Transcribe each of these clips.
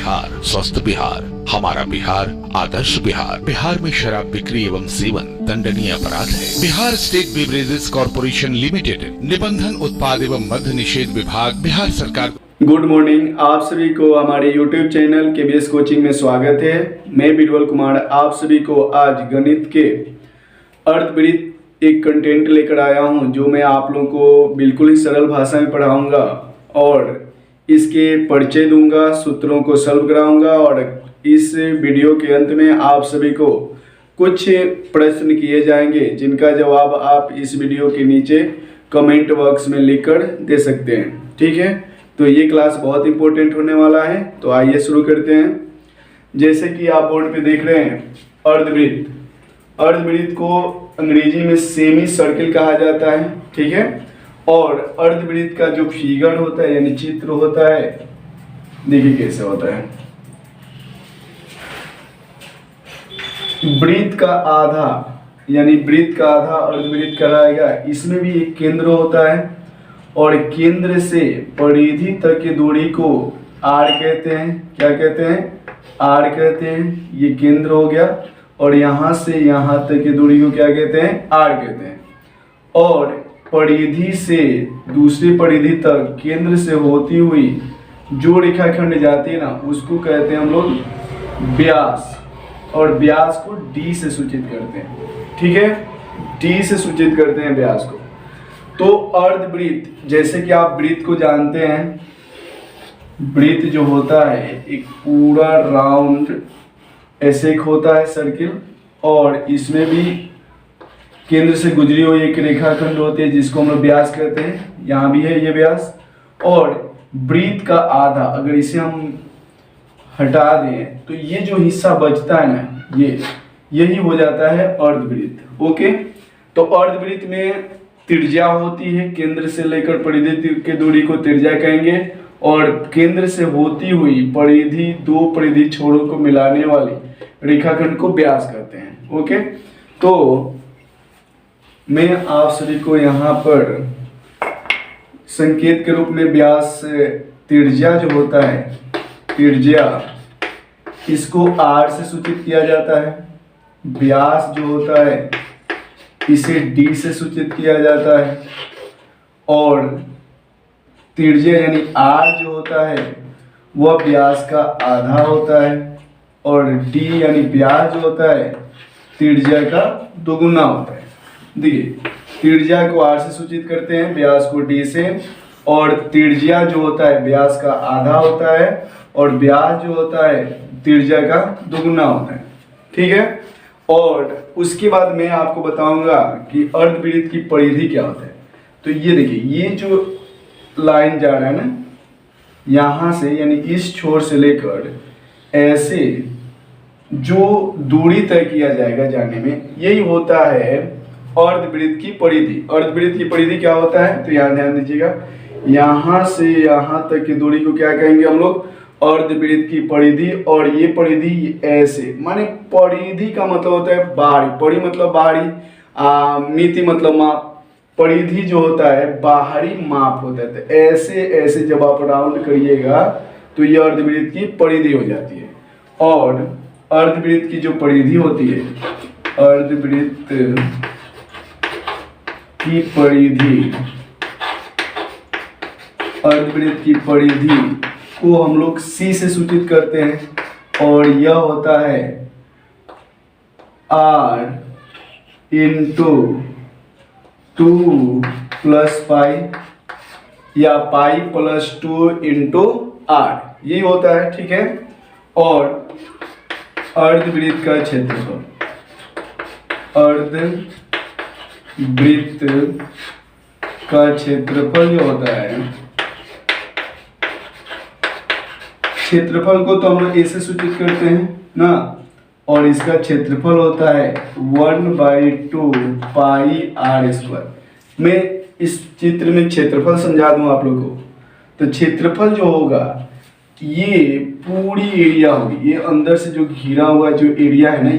बिहार स्वस्थ बिहार, हमारा बिहार आदर्श बिहार। बिहार में शराब बिक्री एवं सेवन दंडनीय अपराध है। Bihar state beverages corporation limited, निबंधन उत्पाद एवं मद्य निषेध विभाग, बिहार सरकार। गुड मॉर्निंग, आप सभी को हमारे YouTube चैनल केबीएस कोचिंग में स्वागत है। मैं बिरबल कुमार आप सभी को आज गणित के अर्धवृत्त एक कंटेंट लेकर आया हूं, जो मैं आप लोगों को बिल्कुल ही सरल भाषा में पढ़ाऊंगा और इसके परिचय दूंगा, सूत्रों को सॉल्व कराऊंगा और इस वीडियो के अंत में आप सभी को कुछ प्रश्न किए जाएंगे, जिनका जवाब आप इस वीडियो के नीचे कमेंट बॉक्स में लिखकर दे सकते हैं। ठीक है, तो ये क्लास बहुत इंपॉर्टेंट होने वाला है। तो आइए शुरू करते हैं। जैसे कि आप बोर्ड पे देख रहे हैं, अर्धवृत्त। अर्धवृत्त को अंग्रेजी में सेमी सर्किल कहा जाता है। ठीक है, और अर्धवृत्त का जो फिगर होता है यानी चित्र होता है, देखिए कैसे होता है। वृत्त का आधा यानी वृत्त का आधा अर्धवृत्त कहलाएगा। इसमें भी एक केंद्र होता है और केंद्र से परिधि तक की दूरी को आर कहते हैं। क्या कहते हैं? आर कहते हैं। ये केंद्र हो गया और यहाँ से यहाँ तक की दूरी को क्या कहते हैं? आर कहते हैं। और परिधि से दूसरी परिधि तक केंद्र से होती हुई जो रेखाखंड जाती है ना, उसको कहते हैं हम लोग व्यास, और व्यास को डी से सूचित करते हैं। ठीक है, डी से सूचित करते हैं व्यास को। तो अर्धवृत्त, जैसे कि आप वृत्त को जानते हैं, वृत्त जो होता है एक पूरा राउंड ऐसे एक होता है सर्किल, और इसमें भी केंद्र से गुजरी हुई एक रेखाखंड होती है जिसको हम लोग व्यास कहते हैं। यहाँ भी है ये व्यास। और वृत्त का आधा, अगर इसे हम हटा दें तो ये जो हिस्सा बचता है ना, यही हो जाता है अर्धवृत्त। ओके, तो अर्धवृत्त में त्रिज्या होती है, केंद्र से लेकर परिधि की दूरी को त्रिज्या कहेंगे, और केंद्र से होती हुई परिधि, दो परिधि छोरों को मिलाने वाली रेखाखंड को व्यास कहते हैं। ओके, तो मैं आप सभी को यहाँ पर संकेत के रूप में व्यास, त्रिज्या जो होता है, त्रिज्या, इसको आर से सूचित किया जाता है। व्यास जो होता है इसे डी से सूचित किया जाता है, और त्रिज्या यानी आर जो होता है वह व्यास का आधा होता है, और डी यानी व्यास जो होता है त्रिज्या का दोगुना होता है। देखिए, त्रिज्या को आर से सूचित करते हैं, व्यास को डी से, और त्रिज्या जो होता है व्यास का आधा होता है, और व्यास जो होता है त्रिज्या का दोगुना होता है। ठीक है, और उसके बाद मैं आपको बताऊंगा कि अर्धवृत्त की परिधि क्या होता है। तो ये देखिए, ये जो लाइन जा रहा है ना, यहाँ से यानी इस छोर से लेकर ऐसे जो दूरी तय किया जाएगा जाने में, यही होता है अर्धवृत्त की परिधि। अर्धवृत्त की परिधि क्या होता है, तो यहाँ ध्यान दीजिएगा, यहाँ से यहाँ तक की दूरी को क्या कहेंगे हम लोग? अर्धवृत्त की परिधि। और ये परिधि ऐसे, माने परिधि का मतलब होता है बाहरी, परि मतलब बाहरी, मिति मतलब माप, परिधि जो होता है बाहरी माप होता है। तो ऐसे ऐसे जब आप राउंड करिएगा तो ये अर्धवृत्त की परिधि हो जाती है। और अर्धवृत्त की जो परिधि होती है, अर्धवृत्त की परिधि, अर्धवृत्त की परिधि को हम लोग सी से सूचित करते हैं, और यह होता है आर इंटू 2 प्लस पाई, या पाई प्लस 2 इंटू आर, यही होता है। ठीक है, और अर्धवृत्त का क्षेत्रफल, अर्धवृत्त का क्षेत्रफल जो होता है, क्षेत्रफल को तो हम लोग ए से सूचित करते हैं ना, और इसका क्षेत्रफल होता है 1/2 पाई आर स्क्वायर। मैं इस चित्र में क्षेत्रफल समझा दूं आप लोगों को। तो क्षेत्रफल जो होगा, ये पूरी एरिया होगी, ये अंदर से जो घिरा हुआ जो एरिया है ना,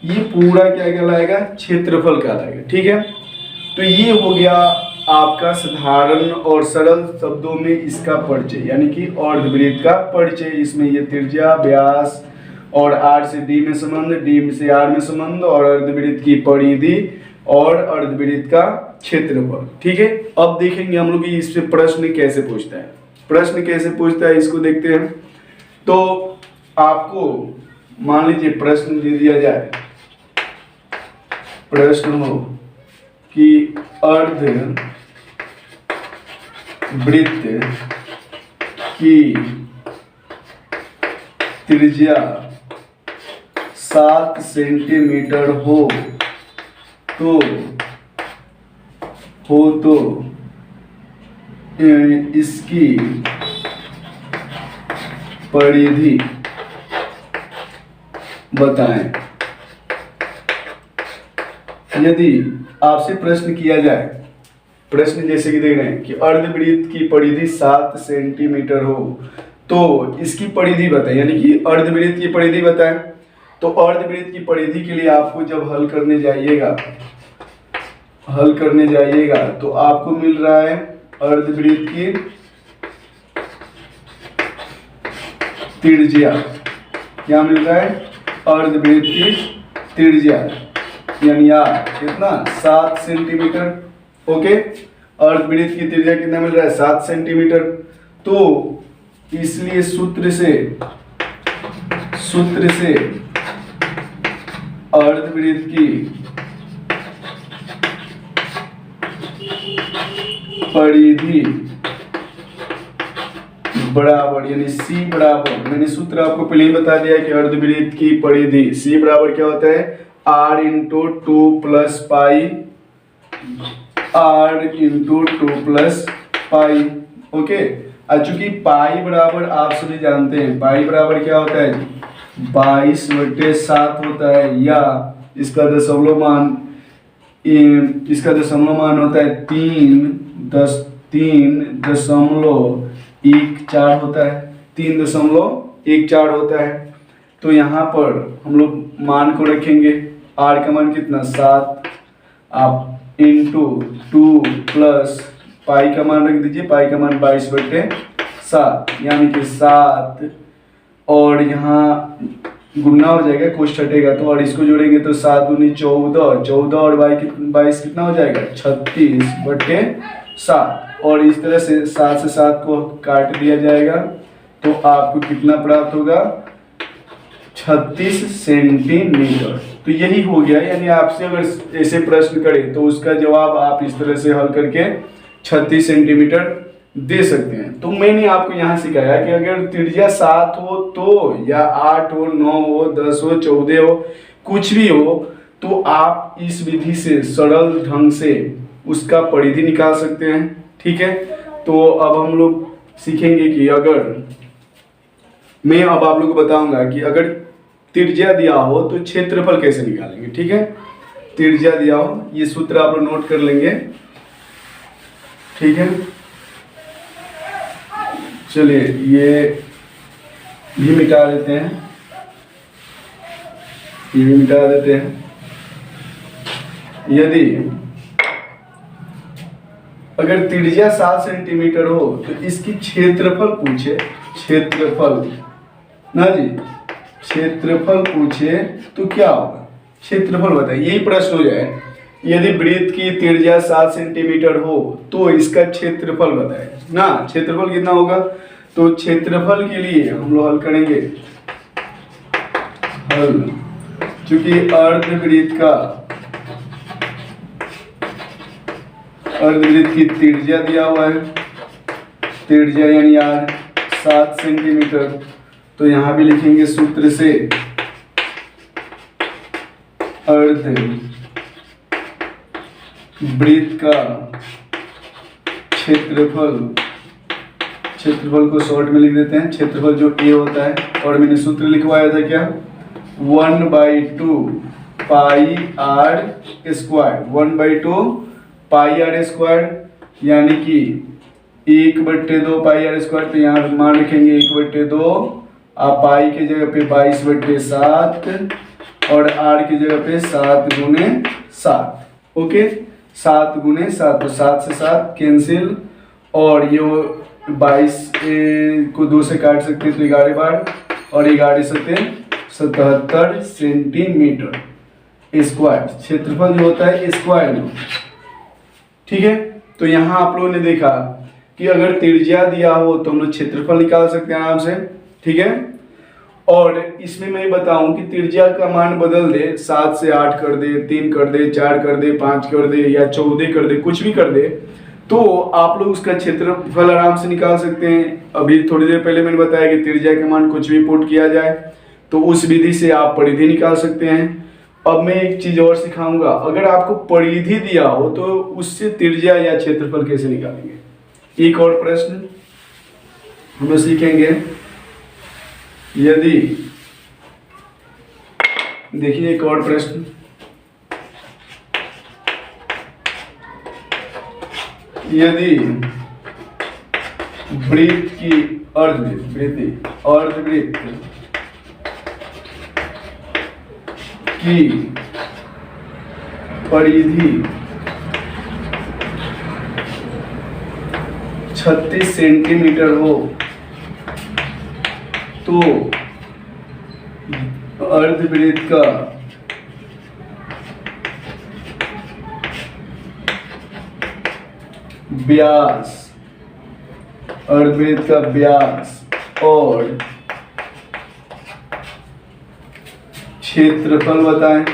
ये पूरा क्या कहलाएगा? क्षेत्रफल कहलाएगा। ठीक है, तो ये हो गया आपका साधारण और सरल शब्दों में इसका परिचय यानी कि अर्धवृत्त का परिचय। इसमें ये त्रिज्या, व्यास और R से D में संबंध, D से R में संबंध और अर्धवृत्त की परिधि और अर्धवृत्त का क्षेत्रफल। ठीक है, अब देखेंगे हम लोग इससे प्रश्न कैसे पूछता है। प्रश्न कैसे पूछता है इसको देखते हैं। तो आपको मान लीजिए प्रश्न दे दिया जाए, प्रश्न हो कि अर्धवृत्त की त्रिज्या 7 सेंटीमीटर हो तो इसकी परिधि बताएं। यदि आपसे प्रश्न किया जाए, प्रश्न जैसे कि देख रहे हैं कि अर्धवृत्त की परिधि 7 सेंटीमीटर हो तो इसकी परिधि बताएं, यानी कि अर्धवृत्त की परिधि बताएं। तो अर्धवृत्त की परिधि के लिए आपको जब हल करने जाइएगा तो आपको मिल रहा है अर्धवृत्त की त्रिज्या। क्या मिल रहा है? अर्धवृत्त की त्रिज्या यानी कितना 7 सेंटीमीटर। ओके, अर्धवृत्त की त्रिज्या कितना मिल रहा है? 7 सेंटीमीटर। तो इसलिए सूत्र से अर्धवृत्त की परिधि बराबर यानी C बराबर, मैंने सूत्र आपको पहले ही बता दिया कि अर्धवृत्त की परिधि C बराबर क्या होता है? R into 2 plus pi, R into 2 plus pi. Okay, चूंकि पाई बराबर आप सभी जानते हैं, पाई बराबर क्या होता है? 22/7 होता है, या इसका दशमलव मान होता है 3.14 होता है, 3.14 होता है। तो यहाँ पर हम लोग मान को रखेंगे, R का मान कितना? 7, आप इंटू 2 प्लस पाई का मान रख दीजिए, पाई का मान 22/7 यानी कि 7 और यहाँ गुना हो जाएगा, कुछ छटेगा तो, और इसको जोड़ेंगे तो 7 दूनी 14, 14 और 22 कितना हो जाएगा? 36/7। और इस तरह से 7 से 7 को काट दिया जाएगा तो आपको कितना प्राप्त होगा? 36 सेंटीमीटर। तो यही हो गया, यानी आपसे अगर ऐसे प्रश्न करें तो उसका जवाब आप इस तरह से हल करके 36 सेंटीमीटर दे सकते हैं। तो मैंने आपको यहाँ सिखाया कि अगर त्रिज्या 7 हो तो, या 8 हो, 9 हो, 10 हो, 14 हो, कुछ भी हो, तो आप इस विधि से सरल ढंग से उसका परिधि निकाल सकते हैं। ठीक है, तो अब हम लोग सीखेंगे कि अगर मैं अब आप लोगों को बताऊंगा कि अगर त्रिज्या दिया हो तो क्षेत्रफल कैसे निकालेंगे। ठीक है, त्रिज्या दिया हो, ये सूत्र आप लोग नोट कर लेंगे। ठीक है, चलिए ये भी मिटा देते हैं, ये भी मिटा देते हैं। यदि अगर त्रिज्या 7 सेंटीमीटर हो तो इसकी क्षेत्रफल पूछे, क्षेत्रफल ना जी, क्षेत्रफल पूछे तो क्या होगा? क्षेत्रफल बताइए, यही प्रश्न हो जाए। यदि वृत्त की त्रिज्या 7 सेंटीमीटर हो तो इसका क्षेत्रफल बताएं ना। क्षेत्रफल कितना होगा? तो क्षेत्रफल के लिए हम लोग हल करेंगे, चूंकि अर्धवृत्त की त्रिज्या दिया हुआ है, त्रिज्या यानी R 7 सेंटीमीटर, तो यहाँ भी लिखेंगे सूत्र से अर्धवृत्त का क्षेत्रफल को शॉर्ट में लिख देते हैं, क्षेत्रफल जो A होता है, और मैंने सूत्र लिखवाया था क्या? 1/2 पाई R स्क्वायर, 1/2 पाई R स्क्वायर यानी कि 1/2 पाई R स्क्वायर। तो यहाँ मान रखेंगे 1/2, आप पाई की जगह पे 22/7 और R की जगह पे 7 × 7। ओके, 7 गुने 7, तो 7 से 7 कैंसिल, और ये 22 को 2 से काट सकते हैं तो 11 बार, और 11 सते 77 सेंटीमीटर स्क्वायर क्षेत्रफल जो होता है स्क्वायर में। ठीक है, तो यहाँ आप लोगों ने देखा कि अगर त्रिज्या दिया हो तो हम लोग क्षेत्रफल निकाल सकते हैं आराम से। ठीक है, और इसमें मैं बताऊं कि त्रिज्या का मान बदल दे, 7 से 8 कर दे, 3 कर दे, 4 कर दे, 5 कर दे या 14 कर दे, कुछ भी कर दे, तो आप लोग उसका क्षेत्रफल आराम से निकाल सकते हैं। अभी थोड़ी देर पहले मैंने बताया कि त्रिज्या का मान कुछ भी पुट किया जाए तो उस विधि से आप परिधि निकाल सकते हैं। अब मैं एक चीज और सिखाऊंगा, अगर आपको परिधि दिया हो तो उससे त्रिज्या या क्षेत्रफल कैसे निकालेंगे। एक और प्रश्न हम लोग सीखेंगे। यदि देखिए एक और प्रश्न, यदि वृत्त की अर्धवृत्त की परिधि 36 सेंटीमीटर हो तो अर्धवृत्त का व्यास, अर्धवृत्त का व्यास और क्षेत्रफल बताएं।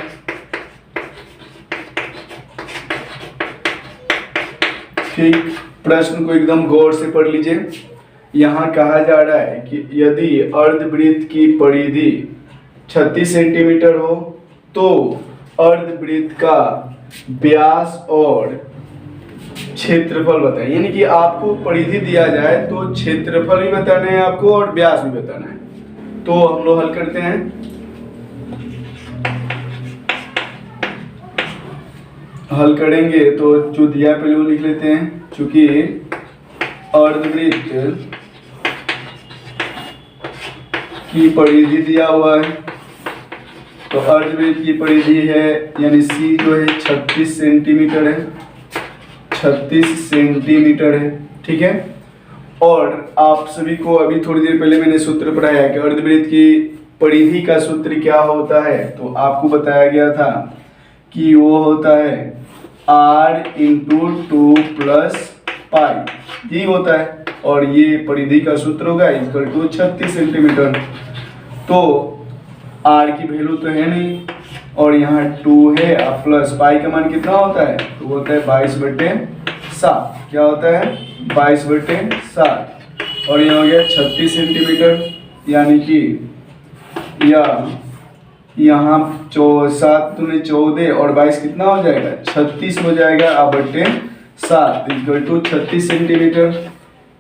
ठीक, प्रश्न को एकदम गौर से पढ़ लीजिए। यहाँ कहा जा रहा है कि यदि अर्धवृत्त की परिधि 36 सेंटीमीटर हो तो अर्धवृत्त का व्यास और क्षेत्रफल बताएं। यानी कि आपको परिधि दिया जाए तो क्षेत्रफल भी बताना है आपको और व्यास भी बताना है। तो हम लोग हल करते हैं। हल करेंगे तो जो दिया पहले वो लिख लेते हैं। चूंकि अर्धवृत्त की परिधि दिया हुआ है तो अर्धवृत्त की परिधि है यानी सी जो है 36 सेंटीमीटर है, 36 सेंटीमीटर है। ठीक है, और आप सभी को अभी थोड़ी देर पहले मैंने सूत्र पढ़ाया कि अर्धवृत्त की परिधि का सूत्र क्या होता है, तो आपको बताया गया था कि वो होता है r इंटू 2 प्लस पाई, ये होता है। और ये परिधि का सूत्र होगा इक्वल टू 36 सेंटीमीटर। तो r की वैल्यू तो है नहीं और यहाँ 2 है, अब प्लस पाई का मान कितना होता है, तो होता है 22/7। क्या होता है 22/7, और यहाँ हो गया 36 सेंटीमीटर, यानी कि यहाँ 7 दूनी 14 और 22 कितना हो जाएगा 36 हो जाएगा, अब 7 इक्वल टू 36 सेंटीमीटर।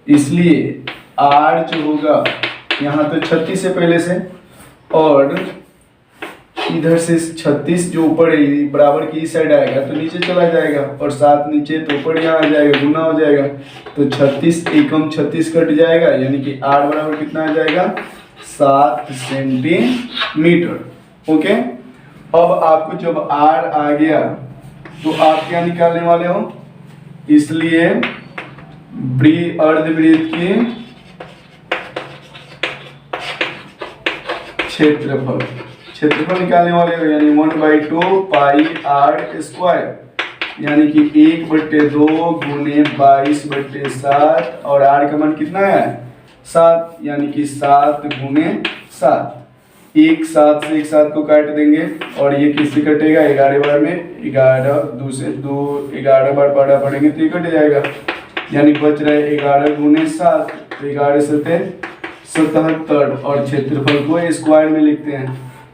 इसलिए r जो होगा यहाँ तो 36 है पहले से, और इधर से 36 जो ऊपर है बराबर की इस साइड आएगा तो नीचे चला जाएगा, और 7 नीचे तो ऊपर यहाँ आ जाएगा, गुना हो जाएगा। तो 36 एकम 36 कट जाएगा, यानी कि r बराबर कितना आ जाएगा 7 सेंटीमीटर। ओके, अब आपको जब r आ गया तो आप क्या निकालने वाले हो, इसलिए अर्धवृत्त की क्षेत्रफल निकालने वाले हो, यानी 1/2 पाई r स्क्वायर, यानी कि 1/2 गुने 22/7, और r का मान कितना है 7, यानी कि 7 गुने 7। एक 7 से एक 7 को काट देंगे और ये किससे कटेगा 11 बार में, 11 2 से 2 11 बार पढ़ा पड़ेंगे तो ये कट जाएगा, यानी बच रहा है 11 गुने 7, तो 11 सते 77, और क्षेत्रफल को स्क्वायर में लिखते हैं।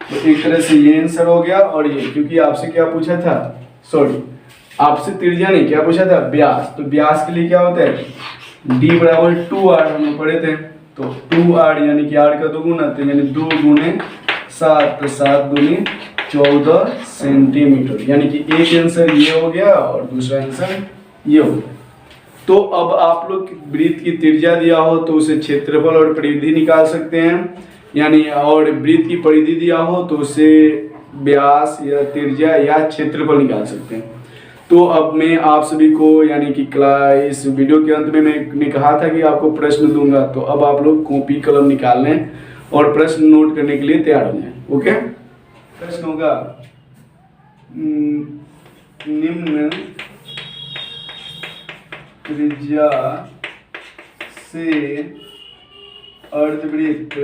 तो एक तरह से ये आंसर हो गया। और ये क्योंकि आपसे क्या पूछा था, सॉरी आपसे त्रिज्या नहीं, क्या पूछा था व्यास, तो व्यास के लिए क्या होता है d बराबर 2r हम लोग पढ़े थे, तो 2r यानी कि r का 2 गुना, तो यानी 2 गुने 7, तो 7 दूनी 14 सेंटीमीटर, यानी कि एक आंसर ये हो गया और दूसरा आंसर ये हो गया। तो अब आप लोग वृत्त की त्रिज्या दिया हो तो उसे क्षेत्रफल और परिधि निकाल सकते हैं, यानी और वृत्त की परिधि दिया हो तो उसे व्यास या त्रिज्या या क्षेत्रफल निकाल सकते हैं। तो अब मैं आप सभी को यानी कि इस वीडियो के अंत में मैंने कहा था कि आपको प्रश्न दूंगा, तो अब आप लोग कॉपी कलम निकाल लें और प्रश्न नोट करने के लिए तैयार हो जाएं। ओके, प्रश्न होगा निम्न त्रिज्या से अर्धवृत्त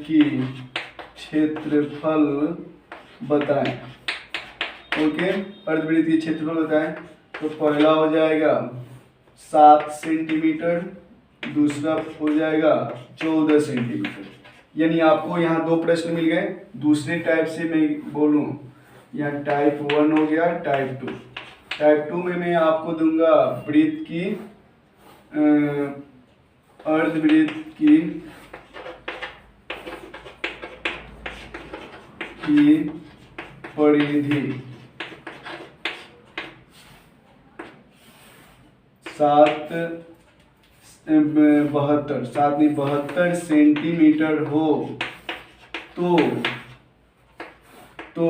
की क्षेत्रफल बताएं। ओके, अर्धवृत्त की क्षेत्रफल बताएं। तो पहला हो जाएगा 7 सेंटीमीटर, दूसरा हो जाएगा 14 सेंटीमीटर। यानी आपको यहाँ 2 प्रश्न मिल गए। दूसरे टाइप से मैं बोलूँ, यहाँ टाइप 1 हो गया, टाइप 2। टाइप 2 में मैं आपको दूंगा वृत्त की अर्धवृत्त की परिधि 72 सेंटीमीटर हो तो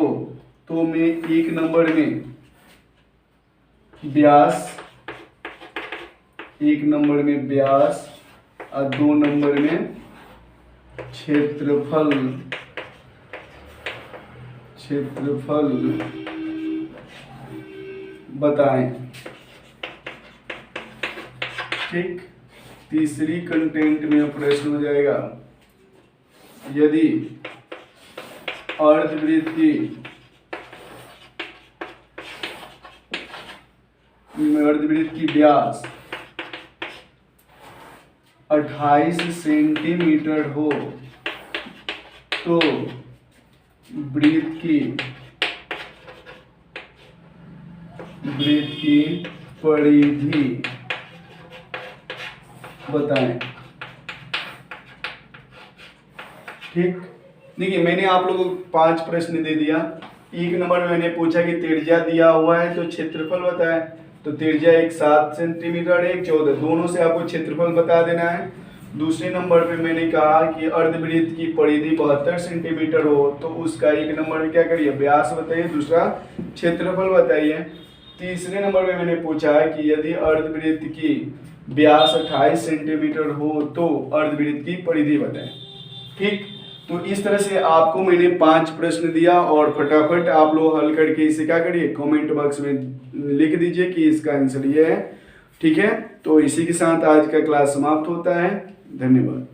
मैं 1 नंबर में व्यास, 1 नंबर में व्यास और 2 नंबर में क्षेत्रफल बताएं। ठीक, तीसरी कंटेंट में प्रश्न हो जाएगा, यदि अर्धवृत्त की व्यास 28 सेंटीमीटर हो तो वृत्त की परिधि बताएं। ठीक, देखिए मैंने आप लोगों को 5 प्रश्न दे दिया। 1 नंबर में मैंने पूछा कि त्रिज्या दिया हुआ है तो क्षेत्रफल बताएं। तो त्रिज्या एक 7 सेंटीमीटर, एक 14, दोनों से आपको क्षेत्रफल बता देना है। दूसरे नंबर पे मैंने कहा कि अर्धवृत्त की परिधि 72 सेंटीमीटर हो तो उसका 1 नंबर में क्या करिए, व्यास बताइए, दूसरा क्षेत्रफल बताइए। तीसरे नंबर में मैंने पूछा है कि यदि अर्धवृत्त की व्यास 28 सेंटीमीटर हो तो अर्धवृत्त की परिधि बताएं। ठीक, तो इस तरह से आपको मैंने 5 प्रश्न दिया और फटाफट आप लोग हल करके इसे क्या करिए, कमेंट बॉक्स में लिख दीजिए कि इसका आंसर ये है। ठीक है, तो इसी के साथ आज का क्लास समाप्त होता है। धन्यवाद।